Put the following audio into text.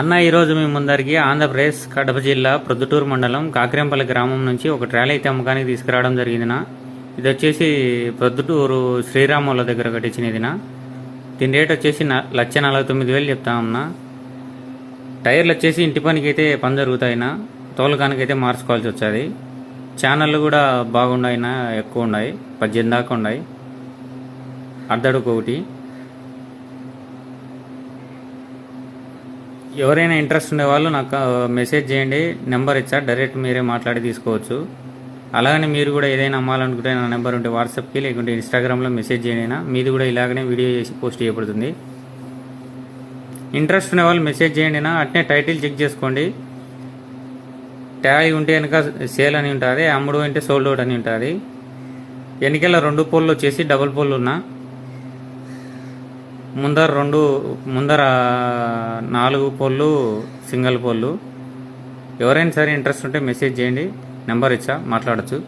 అన్న ఈరోజు మీ ముందరికి ఆంధ్రప్రదేశ్ కడప జిల్లా ప్రొద్దుటూరు మండలం కాకిరెంపల్లి గ్రామం నుంచి ఒక ట్రాలీ అయితే అమ్మకానికి తీసుకురావడం జరిగిందినా. ఇది వచ్చేసి ప్రొద్దుటూరు శ్రీరాముల దగ్గర కట్టించినదినా. దీని రేట్ వచ్చేసి 1,49,000 చెప్తామన్నా. టైర్లు వచ్చేసి ఇంటి పనికి అయితే పని జరుగుతాయినా, తోలకానికైతే మార్చుకోవాల్సి వచ్చేది. ఛానళ్ళు కూడా బాగున్నాయినా, ఎక్కువ ఉన్నాయి, 18 దాకా ఉన్నాయి. అర్ధడుకు ఒకటి. ఎవరైనా ఇంట్రెస్ట్ ఉండే వాళ్ళు నాకు మెసేజ్ చేయండి, నెంబర్ ఇచ్చా, డైరెక్ట్ మీరే మాట్లాడి తీసుకోవచ్చు. అలాగని మీరు కూడా ఏదైనా అమ్మాలనుకుంటే నా నెంబర్ ఉంటే వాట్సాప్కి లేకుంటే ఇన్స్టాగ్రామ్లో మెసేజ్ చేయండి. మీది కూడా ఇలాగనే వీడియో చేసి పోస్ట్ చేయబడుతుంది. ఇంట్రెస్ట్ ఉన్న వాళ్ళు మెసేజ్ చేయండి. అట్నే టైటిల్ చెక్ చేసుకోండి. ట్యాగ్ ఉంటే వెనక సేల్ అని ఉంటుంది, అమ్ముడు అంటే సోల్డ్ అవుట్ అని ఉంటుంది. వెనకాల 2 పోల్లు వచ్చేసి డబుల్ పోల్లు ఉన్నా, ముందర 4 పోల్లు సింగిల్ పోల్లు. ఎవరైనా సరే ఇంట్రెస్ట్ ఉంటే మెసేజ్ చేయండి, నెంబర్ ఇచ్చా, మాట్లాడచ్చు.